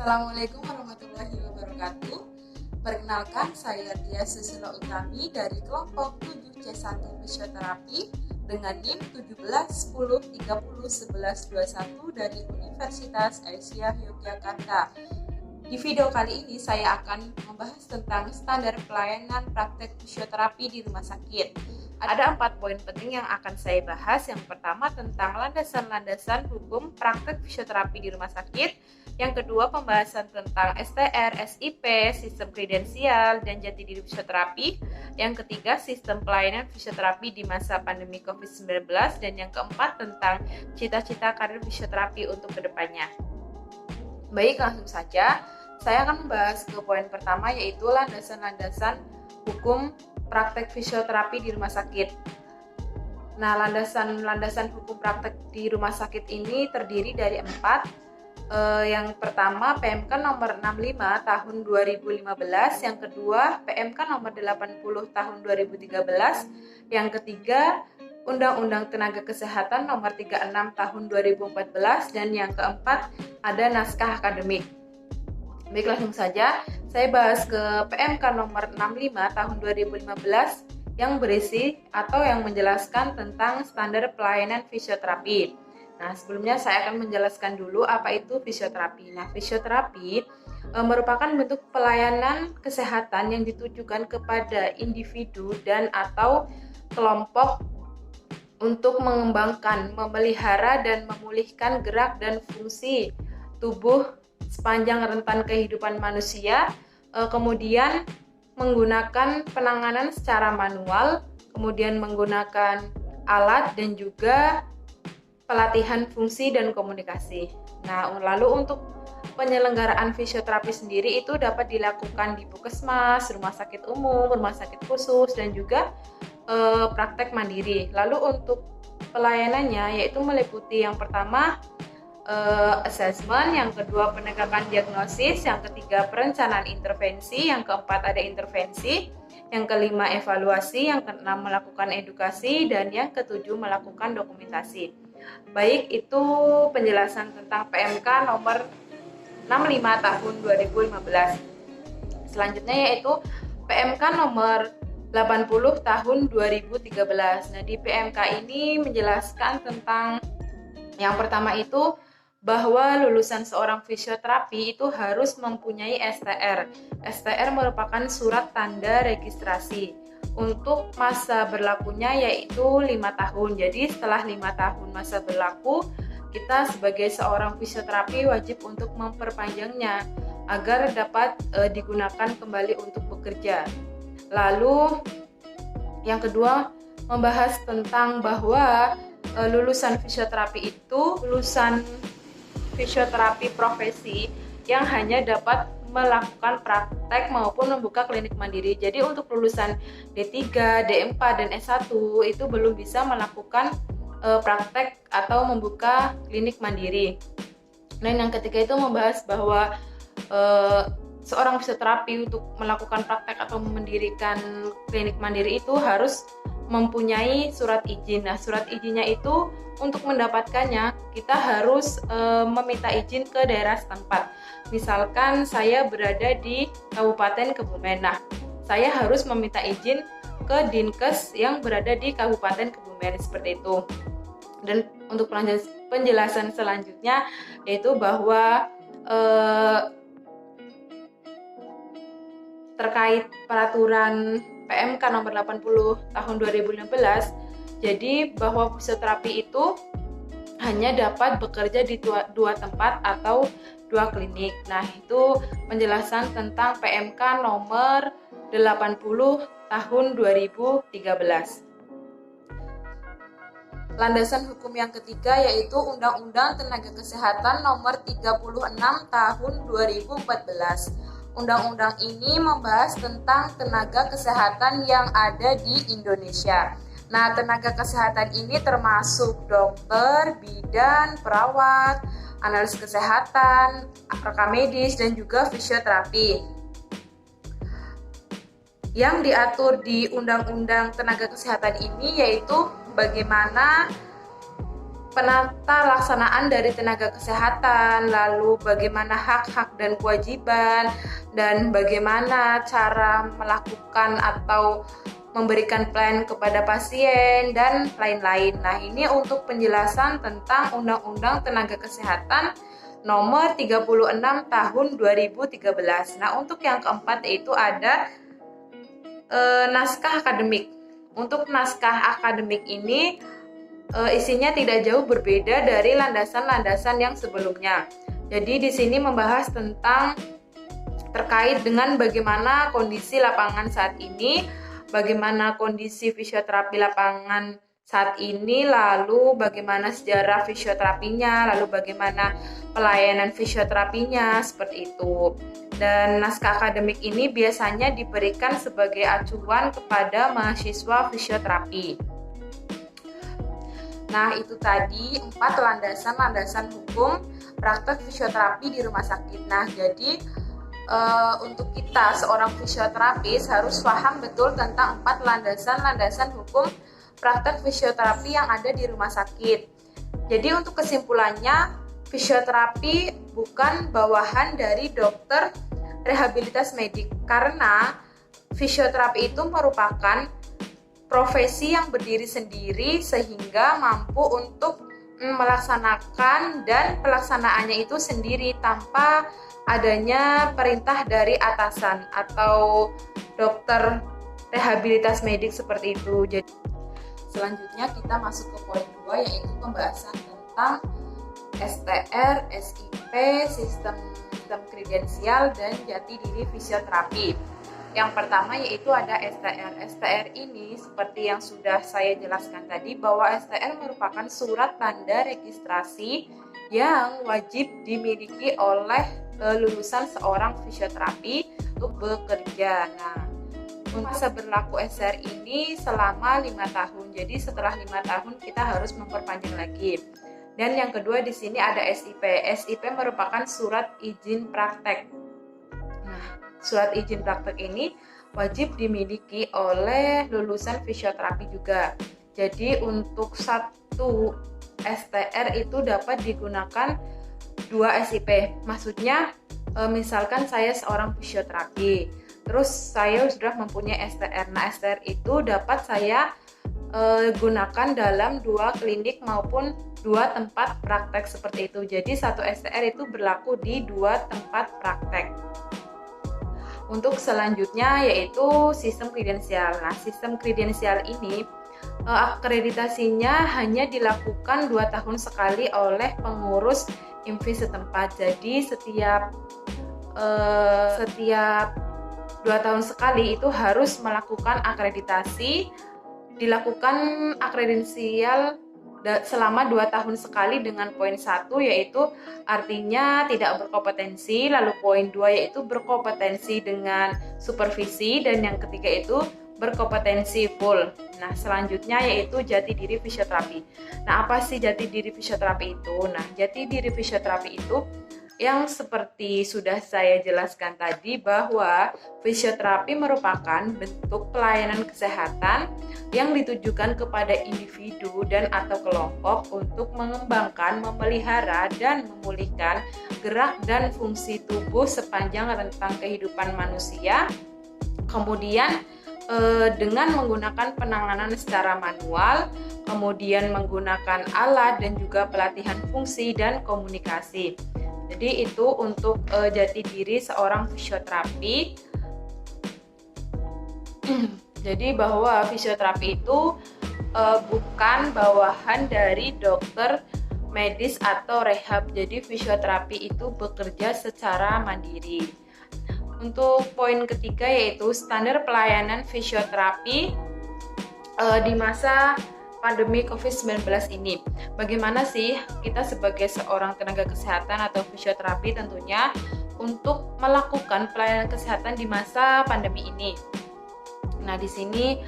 Assalamualaikum warahmatullahi wabarakatuh. Perkenalkan, saya Tia Susilo Utami dari kelompok 7C1 Fisioterapi dengan NIM 1710301121 dari Universitas Aisyah Yogyakarta. Di video kali ini saya akan membahas tentang standar pelayanan praktek fisioterapi di rumah sakit. Ada 4 poin penting yang akan saya bahas. Yang pertama tentang landasan-landasan hukum praktek fisioterapi di rumah sakit. Yang kedua, pembahasan tentang STR, SIP, sistem kredensial, dan jati diri fisioterapi. Yang ketiga, sistem pelayanan fisioterapi di masa pandemi COVID-19. Dan yang keempat, tentang cita-cita karir fisioterapi untuk kedepannya. Baik, langsung saja. Saya akan membahas ke poin pertama, yaitu landasan-landasan hukum praktek fisioterapi di rumah sakit. Nah, landasan hukum praktek di rumah sakit ini terdiri dari 4. Yang pertama PMK nomor 65 tahun 2015, yang kedua PMK nomor 80 tahun 2013, yang ketiga Undang-Undang Tenaga Kesehatan nomor 36 tahun 2014, dan yang keempat ada naskah akademik. Baik, langsung saja saya bahas ke PMK nomor 65 tahun 2015 yang berisi atau yang menjelaskan tentang standar pelayanan fisioterapi. Nah, sebelumnya saya akan menjelaskan dulu apa itu fisioterapi. Nah, fisioterapi merupakan bentuk pelayanan kesehatan yang ditujukan kepada individu dan atau kelompok untuk mengembangkan, memelihara, dan memulihkan gerak dan fungsi tubuh sepanjang rentan kehidupan manusia, kemudian menggunakan penanganan secara manual, kemudian menggunakan alat dan juga pelatihan fungsi dan komunikasi. Nah, lalu untuk penyelenggaraan fisioterapi sendiri itu dapat dilakukan di puskesmas, rumah sakit umum, rumah sakit khusus, dan juga praktek mandiri. Lalu untuk pelayanannya yaitu meliputi yang pertama assessment, yang kedua penegakan diagnosis, yang ketiga perencanaan intervensi, yang keempat ada intervensi, yang kelima evaluasi, yang keenam melakukan edukasi, dan yang ketujuh melakukan dokumentasi. Baik, itu penjelasan tentang PMK nomor 65 tahun 2015. Selanjutnya yaitu PMK nomor 80 tahun 2013. Nah, di PMK ini menjelaskan tentang yang pertama itu bahwa lulusan seorang fisioterapi itu harus mempunyai STR. STR merupakan surat tanda registrasi. Untuk masa berlakunya yaitu 5 tahun. Jadi setelah 5 tahun masa berlaku, kita sebagai seorang fisioterapi wajib untuk memperpanjangnya agar dapat digunakan kembali untuk bekerja. Lalu yang kedua, membahas tentang bahwa lulusan fisioterapi itu lulusan fisioterapi profesi yang hanya dapat melakukan praktek maupun membuka klinik mandiri. Jadi untuk lulusan D3, D4, dan S1 itu belum bisa melakukan praktek atau membuka klinik mandiri. Dan yang ketiga itu membahas bahwa seorang fisioterapi untuk melakukan praktek atau mendirikan klinik mandiri itu harus mempunyai surat izin. Nah, surat izinnya itu untuk mendapatkannya kita harus meminta izin ke daerah setempat. Misalkan saya berada di Kabupaten Kebumen. Nah, saya harus meminta izin ke Dinkes yang berada di Kabupaten Kebumen, seperti itu. Dan untuk penjelasan selanjutnya yaitu bahwa terkait peraturan PMK nomor 80 tahun 2015, jadi bahwa fisioterapi itu hanya dapat bekerja di dua tempat atau 2 klinik. Nah, itu penjelasan tentang PMK nomor 80 tahun 2013. Landasan hukum yang ketiga yaitu Undang-Undang Tenaga Kesehatan nomor 36 tahun 2014. Undang-undang ini membahas tentang tenaga kesehatan yang ada di Indonesia. Nah, tenaga kesehatan ini termasuk dokter, bidan, perawat, analis kesehatan, rekam medis, dan juga fisioterapi. Yang diatur di Undang-Undang Tenaga Kesehatan ini yaitu bagaimana penata laksanaan dari tenaga kesehatan, lalu bagaimana hak-hak dan kewajiban, dan bagaimana cara melakukan atau memberikan pelayanan kepada pasien, dan lain-lain. Nah, ini untuk penjelasan tentang Undang-Undang Tenaga Kesehatan nomor 36 tahun 2013. Nah, untuk yang keempat yaitu ada naskah akademik. Untuk naskah akademik ini isinya tidak jauh berbeda dari landasan-landasan yang sebelumnya. Jadi di sini membahas tentang terkait dengan bagaimana kondisi lapangan saat ini, bagaimana kondisi fisioterapi lapangan saat ini, lalu bagaimana sejarah fisioterapinya, lalu bagaimana pelayanan fisioterapinya, seperti itu. Dan naskah akademik ini biasanya diberikan sebagai acuan kepada mahasiswa fisioterapi. Nah, itu tadi 4 landasan-landasan hukum praktek fisioterapi di rumah sakit. Nah, jadi untuk kita seorang fisioterapis harus paham betul tentang 4 landasan-landasan hukum praktek fisioterapi yang ada di rumah sakit. Jadi untuk kesimpulannya, fisioterapi bukan bawahan dari dokter rehabilitas medik, karena fisioterapi itu merupakan profesi yang berdiri sendiri sehingga mampu untuk melaksanakan, dan pelaksanaannya itu sendiri tanpa adanya perintah dari atasan atau dokter rehabilitas medik seperti itu. Jadi selanjutnya kita masuk ke poin 2, yaitu pembahasan tentang STR, SIP, sistem kredensial, dan jati diri fisioterapi. Yang pertama yaitu ada STR. STR ini seperti yang sudah saya jelaskan tadi, bahwa STR merupakan surat tanda registrasi yang wajib dimiliki oleh lulusan seorang fisioterapi untuk bekerja. Nah, masa berlaku STR ini selama 5 tahun. Jadi setelah 5 tahun kita harus memperpanjang lagi. Dan yang kedua di sini ada SIP. SIP merupakan surat izin praktek. Nah, surat izin praktek ini wajib dimiliki oleh lulusan fisioterapi juga. Jadi untuk satu STR itu dapat digunakan 2 SIP. Maksudnya misalkan saya seorang fisioterapi, terus saya sudah mempunyai STR. Nah, STR itu dapat saya gunakan dalam 2 klinik maupun 2 tempat praktek seperti itu. Jadi satu STR itu berlaku di 2 tempat praktek. Untuk selanjutnya yaitu sistem kredensial. Nah, sistem kredensial ini akreditasinya hanya dilakukan 2 tahun sekali oleh pengurus IMVI setempat. Jadi setiap 2 tahun sekali itu harus melakukan akreditasi, dilakukan akredensial selama 2 tahun sekali dengan poin 1 yaitu artinya tidak berkompetensi, lalu poin 2 yaitu berkompetensi dengan supervisi, dan yang ketiga itu berkompetensi full. Nah, selanjutnya yaitu jati diri fisioterapi. Nah, apa sih jati diri fisioterapi itu? Nah, jati diri fisioterapi itu yang seperti sudah saya jelaskan tadi, bahwa fisioterapi merupakan bentuk pelayanan kesehatan yang ditujukan kepada individu dan atau kelompok untuk mengembangkan, memelihara, dan memulihkan gerak dan fungsi tubuh sepanjang rentang kehidupan manusia. Kemudian dengan menggunakan penanganan secara manual, kemudian menggunakan alat dan juga pelatihan fungsi dan komunikasi. Jadi itu untuk jati diri seorang fisioterapi. Jadi bahwa fisioterapi itu bukan bawahan dari dokter medis atau rehab. Jadi fisioterapi itu bekerja secara mandiri. Untuk poin ketiga yaitu standar pelayanan fisioterapi di masa pandemi COVID-19 ini. Bagaimana sih kita sebagai seorang tenaga kesehatan atau fisioterapi tentunya untuk melakukan pelayanan kesehatan di masa pandemi ini? Nah, di sini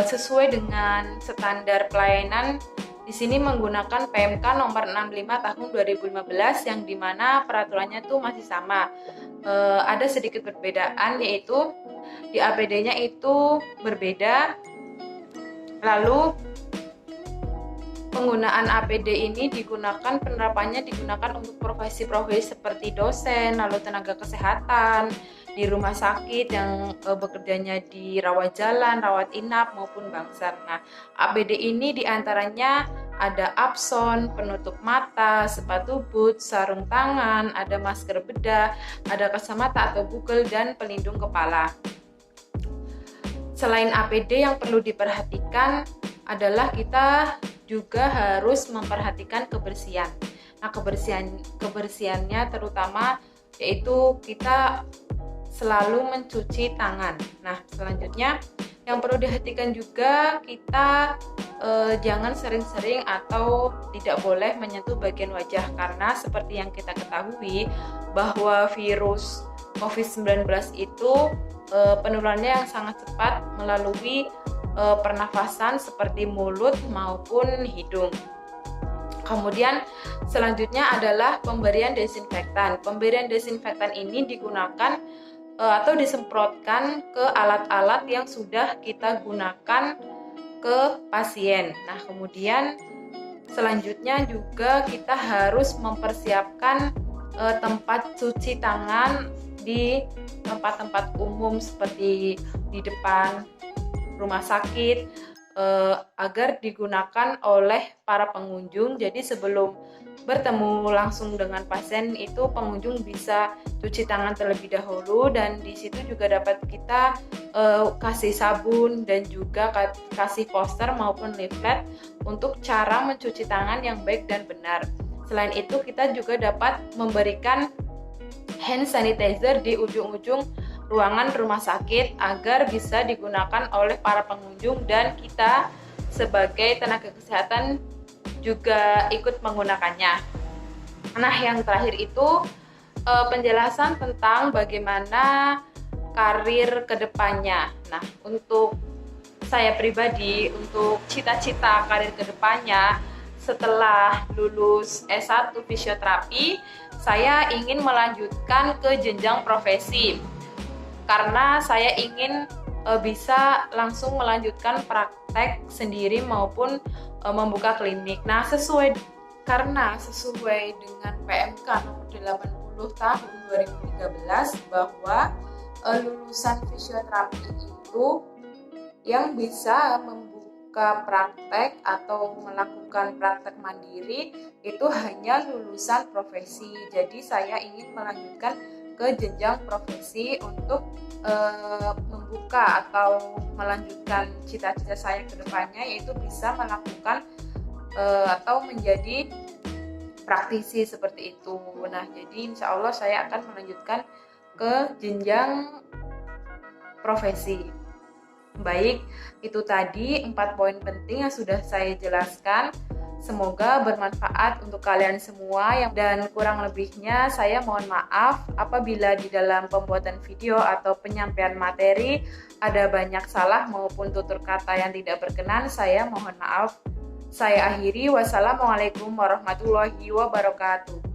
sesuai dengan standar pelayanan, di sini menggunakan PMK nomor 65 tahun 2015 yang dimana peraturannya tuh masih sama. Ada sedikit perbedaan, yaitu di APD-nya itu berbeda. Lalu penggunaan APD ini penerapannya digunakan untuk profesi-profesi seperti dosen, lalu tenaga kesehatan, di rumah sakit yang bekerjanya di rawat jalan, rawat inap maupun bangsar. Nah, APD ini diantaranya ada apson, penutup mata, sepatu boot, sarung tangan, ada masker bedah, ada kacamata atau bukel, dan pelindung kepala. Selain APD, yang perlu diperhatikan adalah kita juga harus memperhatikan kebersihan. Nah, kebersihannya terutama yaitu kita selalu mencuci tangan. Nah, selanjutnya yang perlu diperhatikan juga, kita jangan sering-sering atau tidak boleh menyentuh bagian wajah, karena seperti yang kita ketahui bahwa virus COVID-19 itu penularannya yang sangat cepat melalui pernafasan seperti mulut maupun hidung. Kemudian selanjutnya adalah pemberian desinfektan. Pemberian desinfektan ini digunakan atau disemprotkan ke alat-alat yang sudah kita gunakan ke pasien. Nah, kemudian selanjutnya juga kita harus mempersiapkan tempat cuci tangan di tempat-tempat umum seperti di depan rumah sakit agar digunakan oleh para pengunjung. Jadi sebelum bertemu langsung dengan pasien itu pengunjung bisa cuci tangan terlebih dahulu, dan di situ juga dapat kita kasih sabun dan juga kasih poster maupun leaflet untuk cara mencuci tangan yang baik dan benar. Selain itu kita juga dapat memberikan hand sanitizer di ujung-ujung ruangan rumah sakit agar bisa digunakan oleh para pengunjung dan kita sebagai tenaga kesehatan juga ikut menggunakannya. Nah, yang terakhir itu penjelasan tentang bagaimana karir kedepannya. Nah, untuk saya pribadi, untuk cita-cita karir kedepannya setelah lulus S1 fisioterapi, saya ingin melanjutkan ke jenjang profesi karena saya ingin bisa langsung melanjutkan praktek sendiri maupun membuka klinik. Nah, sesuai dengan PMK nomor 80 tahun 2013 bahwa lulusan fisioterapi itu yang bisa membuka praktek atau melakukan praktek mandiri itu hanya lulusan profesi. Jadi saya ingin melanjutkan ke jenjang profesi untuk membuka atau melanjutkan cita-cita saya ke depannya, yaitu bisa melakukan atau menjadi praktisi seperti itu. Nah, jadi insya Allah saya akan melanjutkan ke jenjang profesi. Baik, itu tadi 4 poin penting yang sudah saya jelaskan. Semoga bermanfaat untuk kalian semua, dan kurang lebihnya saya mohon maaf apabila di dalam pembuatan video atau penyampaian materi ada banyak salah maupun tutur kata yang tidak berkenan. Saya mohon maaf. Saya akhiri. Wassalamualaikum warahmatullahi wabarakatuh.